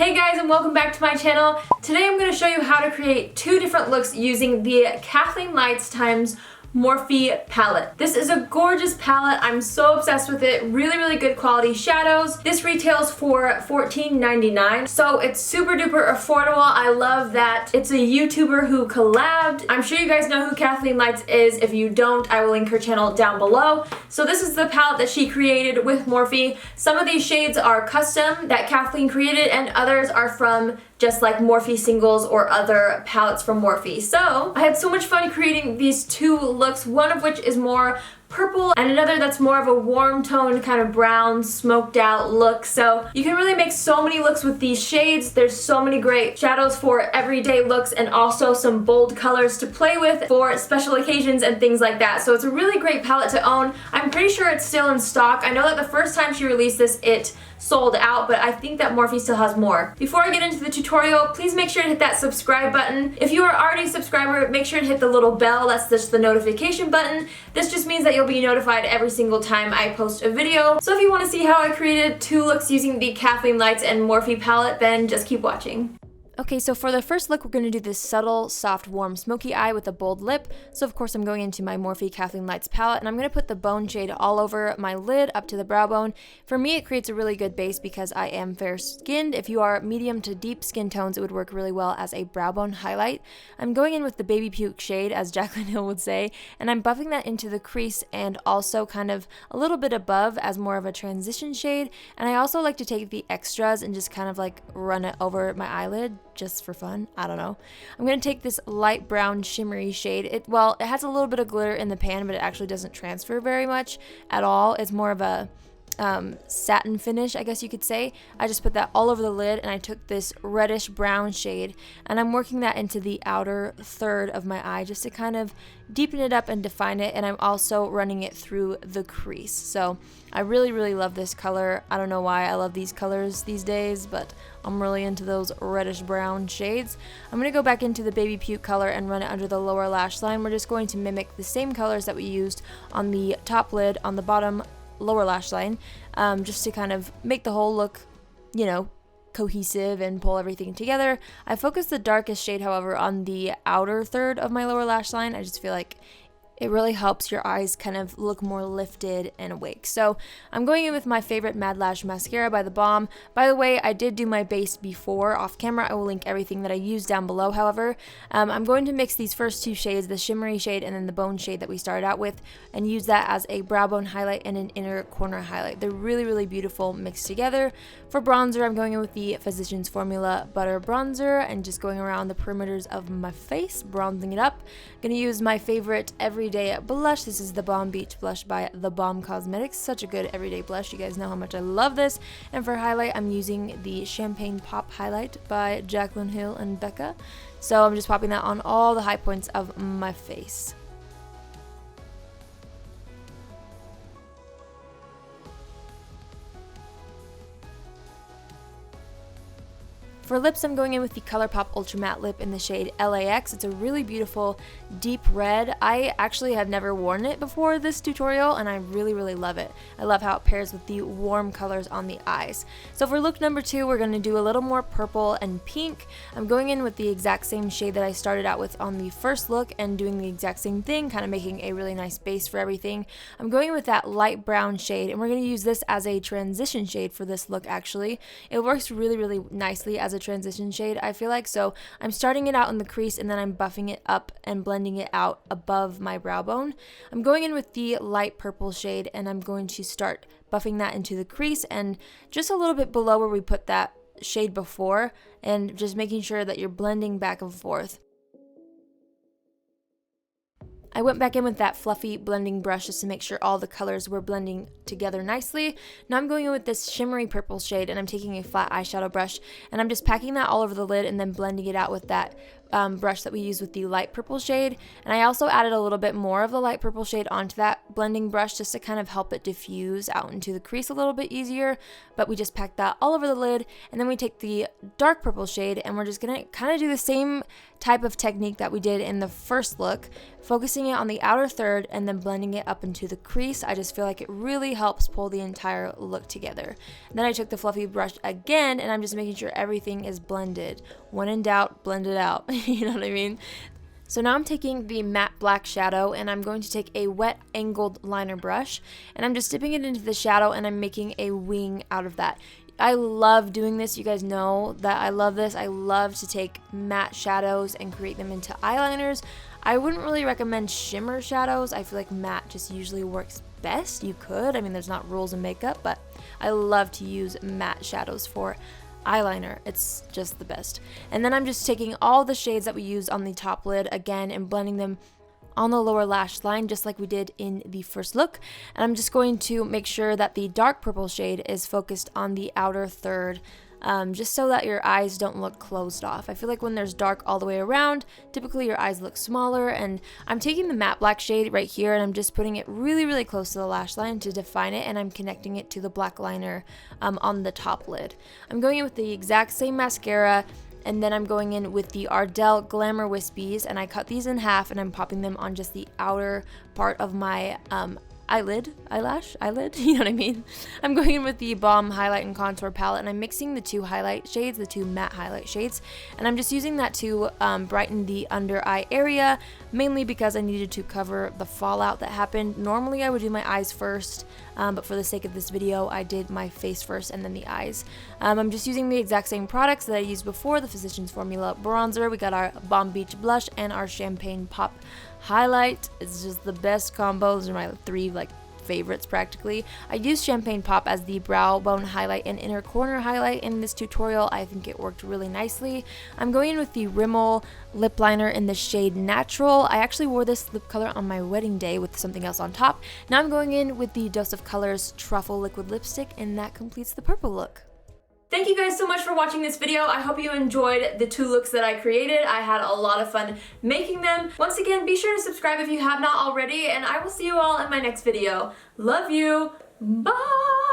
Hey guys, and welcome back to my channel. Today I'm going to show you how to create two different looks using the KathleenLights times Morphe palette. This is a gorgeous palette. I'm so obsessed with it. Really good quality shadows. This retails for $14.99, so it's super duper affordable. I love that it's a YouTuber who collabed. I'm sure you guys know who KathleenLights is. If you don't, I will link her channel down below. So this is the palette that she created with Morphe. Some of these shades are custom that Kathleen created, and others are from just like Morphe singles or other palettes from Morphe. So I had so much fun creating these two looks, one of which is more purple and another that's more of a warm toned kind of brown smoked out look. So you can really make so many looks with these shades. There's so many great shadows for everyday looks and also some bold colors to play with for special occasions and things like that. So it's a really great palette to own. I'm pretty sure it's still in stock. I know that the first time she released this it sold out, but I think that Morphe still has more. Before I get into the tutorial, please make sure to hit that subscribe button. If you are already a subscriber, make sure to hit the little bell. That's just the notification button. This just means that you'll be notified every single time I post a video. So if you want to see how I created two looks using the KathleenLights and Morphe palette, then just keep watching. Okay, so for the first look, we're going to do this subtle, soft, warm, smoky eye with a bold lip. So of course I'm going into my Morphe KathleenLights palette, and I'm going to put the bone shade all over my lid up to the brow bone. For me, it creates a really good base because I am fair-skinned. If you are medium to deep skin tones, it would work really well as a brow bone highlight. I'm going in with the baby puke shade, as Jaclyn Hill would say, and I'm buffing that into the crease and also kind of a little bit above as more of a transition shade. And I also like to take the extras and just kind of like run it over my eyelid, just for fun. I don't know. I'm going to take this light brown shimmery shade. It has a little bit of glitter in the pan, but it actually doesn't transfer very much at all. It's more of a satin finish, I guess you could say. I just put that all over the lid, and I took this reddish brown shade and I'm working that into the outer third of my eye just to kind of deepen it up and define it, and I'm also running it through the crease. So I really love this color. I don't know why I love these colors these days, but I'm really into those reddish brown shades. I'm going to go back into the baby puke color and run it under the lower lash line. We're just going to mimic the same colors that we used on the top lid on the bottom lower lash line, just to kind of make the whole look, you know, cohesive and pull everything together. I focused the darkest shade, however, on the outer third of my lower lash line. I just feel like it really helps your eyes kind of look more lifted and awake. So I'm going in with my favorite Mad Lash mascara by The Balm. By the way, I did do my base before off camera. I will link everything that I used down below. However, I'm going to mix these first two shades, the shimmery shade and then the bone shade that we started out with, and use that as a brow bone highlight and an inner corner highlight. They're really beautiful mixed together. For bronzer, I'm going in with the Physicians Formula Butter Bronzer and just going around the perimeters of my face, bronzing it up. I'm going to use my favorite everyday blush. This is the Balm Beach blush by The Balm Cosmetics. Such a good everyday blush. You guys know how much I love this. And for highlight, I'm using the Champagne Pop highlight by Jaclyn Hill and Becca. So I'm just popping that on all the high points of my face. For lips, I'm going in with the ColourPop Ultra Matte Lip in the shade LAX. It's a really beautiful deep red. I actually have never worn it before this tutorial, and I really love it. I love how it pairs with the warm colors on the eyes. So for look number 2, we're going to do a little more purple and pink. I'm going in with the exact same shade that I started out with on the first look and doing the exact same thing, kind of making a really nice base for everything. I'm going in with that light brown shade, and we're going to use this as a transition shade for this look actually. It works really nicely as a transition shade, I feel like. So I'm starting it out in the crease and then I'm buffing it up and blending it out above my brow bone. I'm going in with the light purple shade and I'm going to start buffing that into the crease and just a little bit below where we put that shade before, and just making sure that you're blending back and forth. I went back in with that fluffy blending brush just to make sure all the colors were blending together nicely. Now I'm going in with this shimmery purple shade and I'm taking a flat eyeshadow brush and I'm just packing that all over the lid and then blending it out with that brush that we use with the light purple shade, and I also added a little bit more of the light purple shade onto that blending brush just to kind of help it diffuse out into the crease a little bit easier. But we just packed that all over the lid, and then we take the dark purple shade and we're just gonna kind of do the same type of technique that we did in the first look, focusing it on the outer third and then blending it up into the crease. I just feel like it really helps pull the entire look together. And then I took the fluffy brush again and I'm just making sure everything is blended. When in doubt, blend it out. You know what I mean? So now I'm taking the matte black shadow and I'm going to take a wet angled liner brush and I'm just dipping it into the shadow and I'm making a wing out of that. I love doing this. You guys know that I love this. I love to take matte shadows and create them into eyeliners. I wouldn't really recommend shimmer shadows. I feel like matte just usually works best. You could. I mean, there's not rules in makeup, but I love to use matte shadows for eyeliner. It's just the best. And then I'm just taking all the shades that we used on the top lid again and blending them on the lower lash line just like we did in the first look. And I'm just going to make sure that the dark purple shade is focused on the outer third, just so that your eyes don't look closed off. I feel like when there's dark all the way around, typically your eyes look smaller. And I'm taking the matte black shade right here and I'm just putting it really, really close to the lash line to define it, and I'm connecting it to the black liner on the top lid. I'm going in with the exact same mascara, and then I'm going in with the Ardell Glamour Wispies, and I cut these in half and I'm popping them on just the outer part of my eyelid, you know what I mean? I'm going in with the Balm Highlight and Contour Palette, and I'm mixing the two highlight shades, the two matte highlight shades, and I'm just using that to brighten the under eye area, mainly because I needed to cover the fallout that happened. Normally I would do my eyes first, but for the sake of this video, I did my face first and then the eyes. I'm just using the exact same products that I used before, the Physicians Formula bronzer. We got our Bomb Beach blush and our Champagne Pop highlight. It's just the best combo. Those are my three favorites practically. I used Champagne Pop as the brow bone highlight and inner corner highlight in this tutorial. I think it worked really nicely. I'm going in with the Rimmel lip liner in the shade Natural. I actually wore this lip color on my wedding day with something else on top. Now I'm going in with the Dose of Colors Truffle Liquid Lipstick, and that completes the purple look. Thank you guys so much for watching this video. I hope you enjoyed the two looks that I created. I had a lot of fun making them. Once again, be sure to subscribe if you have not already, and I will see you all in my next video. Love you. Bye!